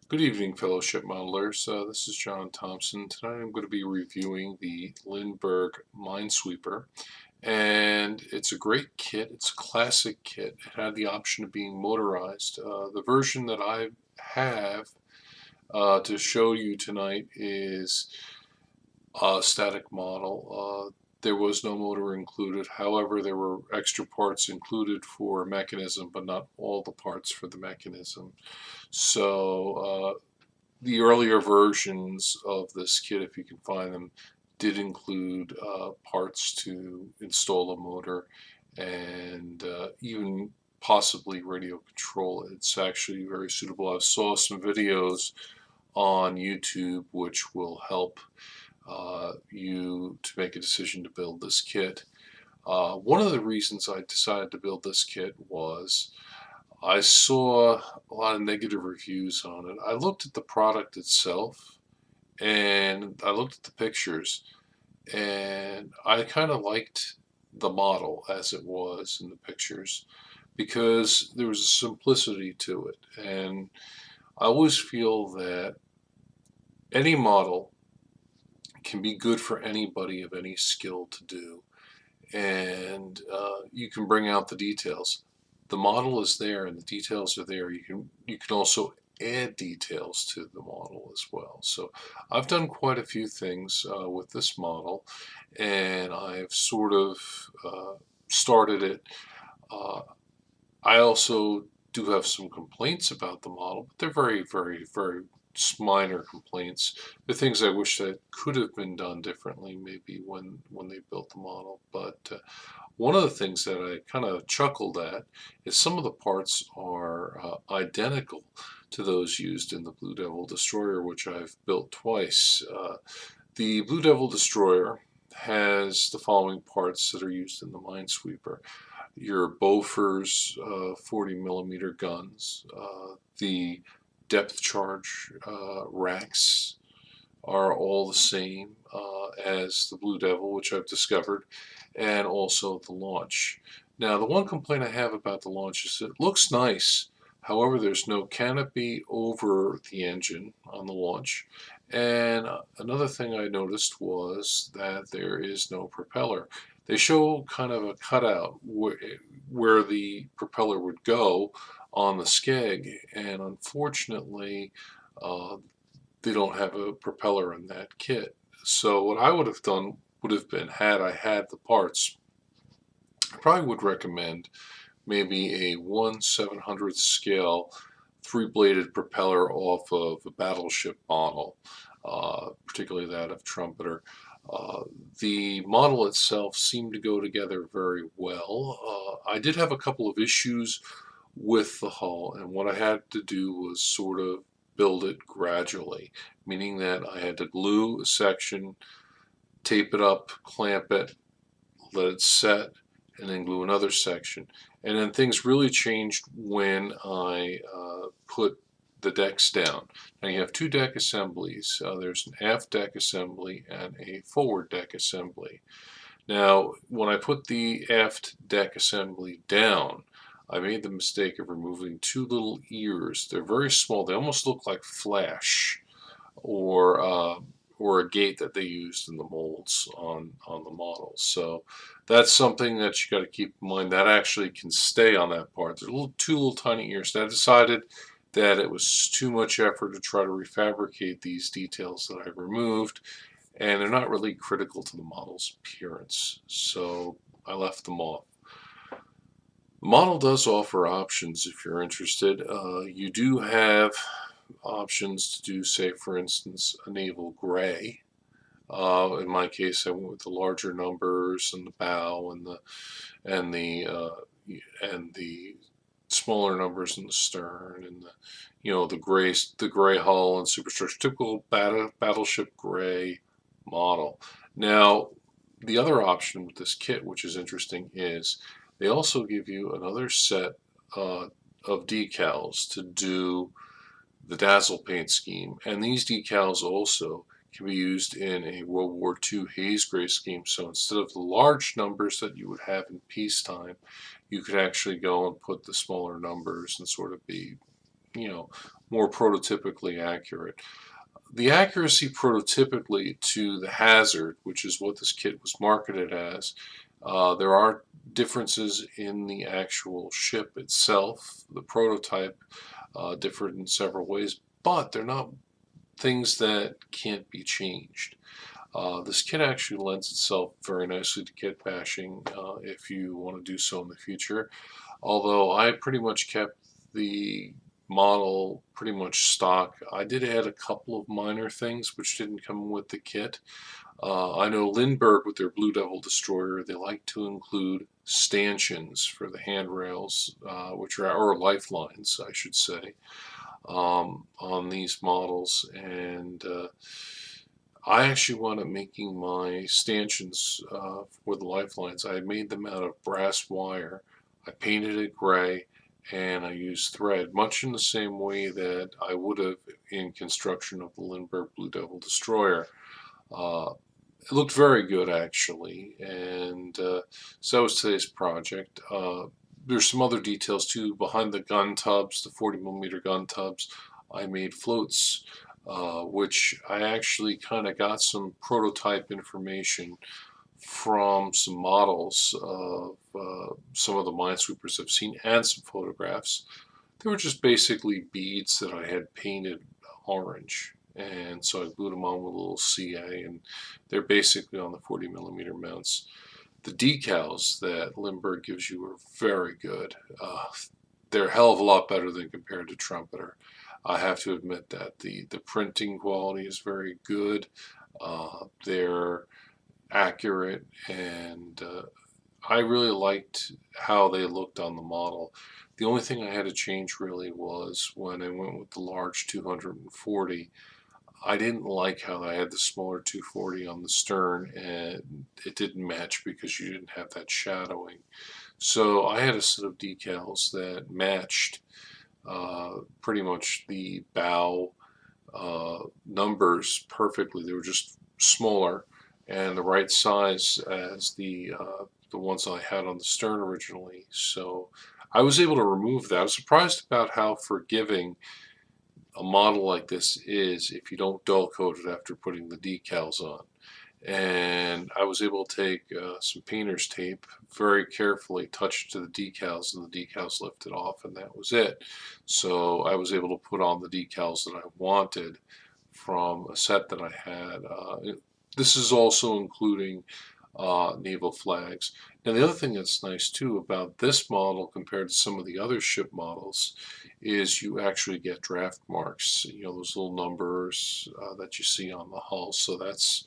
Good evening, fellow ship modelers. This is John Thompson. Tonight I'm going to be reviewing the Lindberg Minesweeper, and it's a great kit. It's a classic kit. It had the option of being motorized. The version that I have to show you tonight is a static model. There was no motor included. However, there were extra parts included for a mechanism, but not all the parts for the mechanism. So the earlier versions of this kit, if you can find them, did include parts to install a motor and even possibly radio control. It's actually very suitable. I saw some videos on YouTube which will help you to make a decision to build this kit. One of the reasons I decided to build this kit was I saw a lot of negative reviews on it. I looked at the product itself and I looked at the pictures and I kind of liked the model as it was in the pictures because there was a simplicity to it. And I always feel that any model can be good for anybody of any skill to do. And you can bring out the details. The model is there and the details are there. You can also add details to the model as well. So I've done quite a few things with this model, and I've sort of started it. Uh, I also do have some complaints about the model, but they're very, very, very minor complaints. The things I wish that could have been done differently, maybe when they built the model. But one of the things that I kind of chuckled at is some of the parts are identical to those used in the Blue Devil Destroyer, which I've built twice. The Blue Devil Destroyer has the following parts that are used in the Minesweeper: your Bofors 40 millimeter guns, the depth charge racks are all the same as the Blue Devil, which I've discovered, and also the launch. Now, the one complaint I have about the launch is it looks nice. However, there's no canopy over the engine on the launch. And another thing I noticed was that there is no propeller. They show kind of a cutout where the propeller would go on the skeg, and unfortunately, uh, they don't have a propeller in that kit. So what I would have done would have been, had I had the parts, I probably would recommend maybe a 1/700th scale three-bladed propeller off of a battleship model, particularly that of Trumpeter. Uh, the model itself seemed to go together very well. I did have a couple of issues with the hull, and what I had to do was sort of build it gradually, meaning that I had to glue a section, tape it up, clamp it, let it set, and then glue another section. And then things really changed when I put the decks down. Now you have two deck assemblies. There's an aft deck assembly and a forward deck assembly. Now, when I put the aft deck assembly down, I made the mistake of removing two little ears. They're very small. They almost look like flash, or or a gate that they used in the molds on the models. So that's something that you got to keep in mind. That actually can stay on that part. They're two little tiny ears. And I decided that it was too much effort to try to refabricate these details that I removed, and they're not really critical to the model's appearance. So I left them off. The model does offer options if you're interested. You do have options to do, say, for instance, a naval gray. In my case, I went with the larger numbers and the bow and the and the smaller numbers in the stern, and the gray hull and superstructure, typical battleship gray model. Now, the other option with this kit, which is interesting, is they also give you another set uh, of decals to do the dazzle paint scheme, and these decals also can be used in a World War II haze gray scheme. So instead of the large numbers that you would have in peacetime, you could actually go and put the smaller numbers and sort of be, you know, more prototypically accurate. The accuracy prototypically to the hazard, which is what this kit was marketed as, there are differences in the actual ship itself. The prototype differed in several ways, but they're not things that can't be changed. This kit actually lends itself very nicely to kit bashing if you want to do so in the future. Although I pretty much kept the model pretty much stock. I did add a couple of minor things which didn't come with the kit. I know Lindberg with their Blue Devil destroyer, they like to include stanchions for the handrails, which are or lifelines, I should say, on these models, and I actually wound up making my stanchions for the lifelines. I made them out of brass wire. I painted it gray, and I used thread, much in the same way that I would have in construction of the Lindbergh Blue Devil destroyer. Uh, it looked very good, actually, and so that was today's project. There's some other details too behind the gun tubs, the 40mm gun tubs. I made floats, which I actually kind of got some prototype information from some models of some of the minesweepers I've seen and some photographs. They were just basically beads that I had painted orange. And so I glued them on with a little CA, and they're basically on the 40mm mounts. The decals that Lindbergh gives you are very good. They're a hell of a lot better than compared to Trumpeter. I have to admit that the printing quality is very good. They're accurate, and I really liked how they looked on the model. The only thing I had to change really was when I went with the large 240. I didn't like how I had the smaller 240 on the stern, and it didn't match because you didn't have that shadowing. So I had a set of decals that matched pretty much the bow numbers perfectly. They were just smaller and the right size as the ones I had on the stern originally. So I was able to remove that. I was surprised about how forgiving a model like this is if you don't dull coat it after putting the decals on. And I was able to take some painter's tape, very carefully touch it to the decals, and the decals lifted off, and that was it. So I was able to put on the decals that I wanted from a set that I had. This is also including naval flags. Now the other thing that's nice too about this model compared to some of the other ship models is you actually get draft marks, you know, those little numbers that you see on the hull. So that's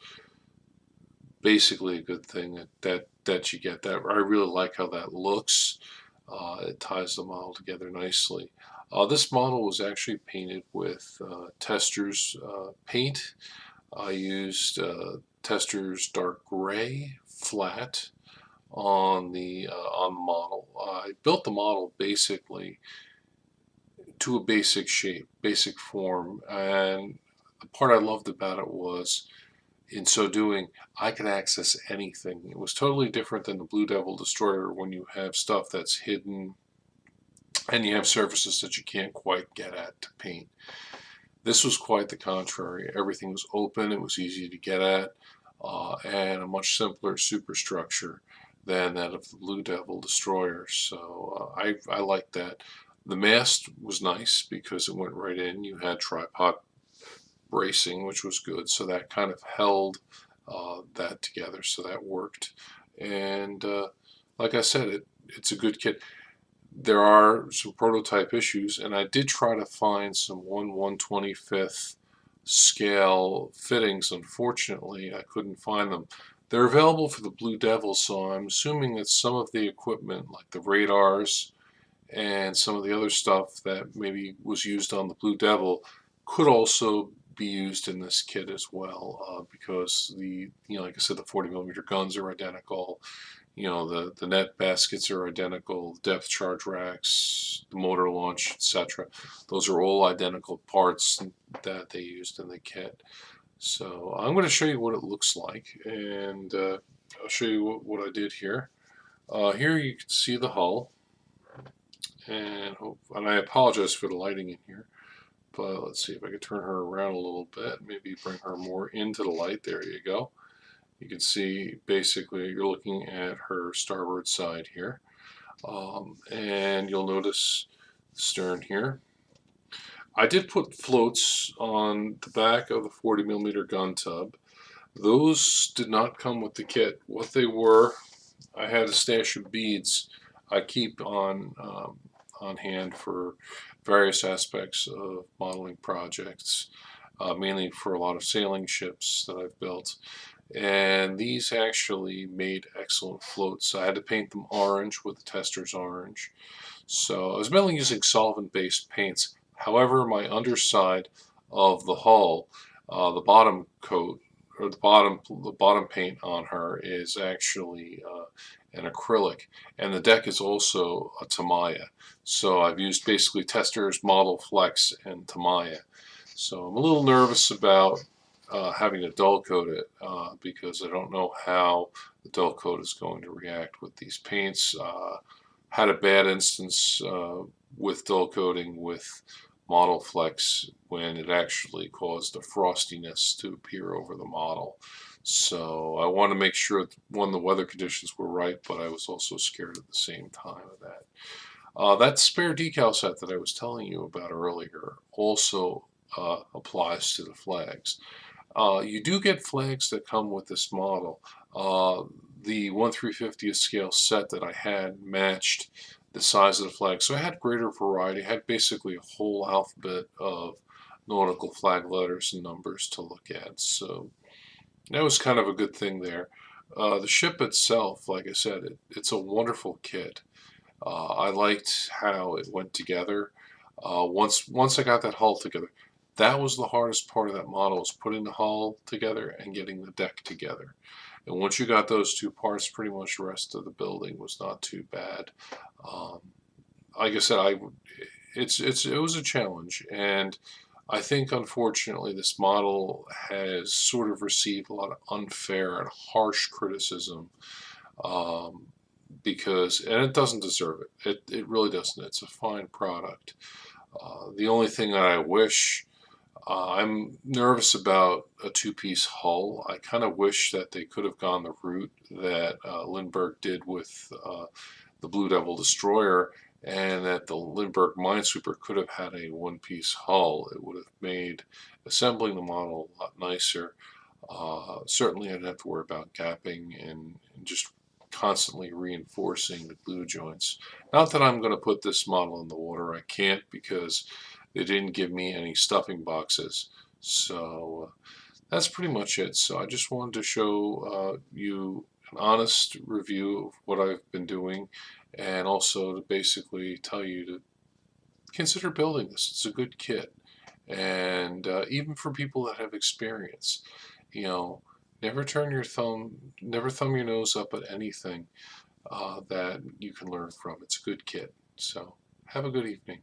basically a good thing that you get that. I really like how that looks. It ties the model together nicely. This model was actually painted with Testors paint. I used Testors dark gray flat on the model. I built the model basically to a basic shape, basic form, and the part I loved about it was in so doing, I could access anything. It was totally different than the Blue Devil Destroyer when you have stuff that's hidden and you have surfaces that you can't quite get at to paint. This was quite the contrary. Everything was open, it was easy to get at, and a much simpler superstructure than that of the Blue Devil Destroyer. So I liked that. The mast was nice because it went right in. You had tripod bracing, which was good, so that kind of held that together, so that worked. And like I said, it's a good kit. There are some prototype issues, and I did try to find some 1/125th scale fittings. Unfortunately, I couldn't find them. They're available for the Blue Devil, so I'm assuming that some of the equipment, like the radars and some of the other stuff that maybe was used on the Blue Devil, could also be used in this kit as well, because like I said, the 40mm guns are identical. You know, the net baskets are identical, depth charge racks, the motor launch, etc. Those are all identical parts that they used in the kit. So I'm going to show you what it looks like, and I'll show you what I did here. Here you can see the hull, and I apologize for the lighting in here, but let's see if I can turn her around a little bit, maybe bring her more into the light. There you go. You can see basically you're looking at her starboard side here, and you'll notice the stern here. I did put floats on the back of the 40mm gun tub. Those did not come with the kit. What they were, I had a stash of beads I keep on hand for various aspects of modeling projects, mainly for a lot of sailing ships that I've built. And these actually made excellent floats. I had to paint them orange with the tester's orange. So I was mainly using solvent-based paints. However, my underside of the hull, the bottom coat, or the bottom paint on her is actually an acrylic, and the deck is also a Tamiya. So I've used basically testers, Model Flex, and Tamiya. So I'm a little nervous about having to dull coat it because I don't know how the dull coat is going to react with these paints. Had a bad instance with dull coating with Model Flex when it actually caused a frostiness to appear over the model. So I want to make sure that, one, the weather conditions were right, but I was also scared at the same time of that. That spare decal set that I was telling you about earlier also applies to the flags. You do get flags that come with this model. The 1/350th scale set that I had matched the size of the flag, so I had greater variety. I had basically a whole alphabet of nautical flag letters and numbers to look at, so that was kind of a good thing there. The ship itself, like I said, it's a wonderful kit. I liked how it went together. Once I got that hull together, that was the hardest part of that model, was putting the hull together and getting the deck together. And once you got those two parts, pretty much the rest of the building was not too bad. Um, like I said, it was a challenge, and I think unfortunately this model has sort of received a lot of unfair and harsh criticism, um, because, and it doesn't deserve it. It really doesn't. It's a fine product. The only thing that I wish, I'm nervous about a two-piece hull. I kind of wish that they could have gone the route that Lindberg did with the Blue Devil destroyer, and that the Lindberg Minesweeper could have had a one-piece hull. It would have made assembling the model a lot nicer. Certainly I didn't have to worry about gapping and just constantly reinforcing the glue joints. Not that I'm going to put this model in the water. I can't, because they didn't give me any stuffing boxes. So that's pretty much it. So I just wanted to show you an honest review of what I've been doing, and also to basically tell you to consider building this. It's a good kit, and even for people that have experience, you know, never thumb your nose up at anything that you can learn from. It's a good kit. So have a good evening.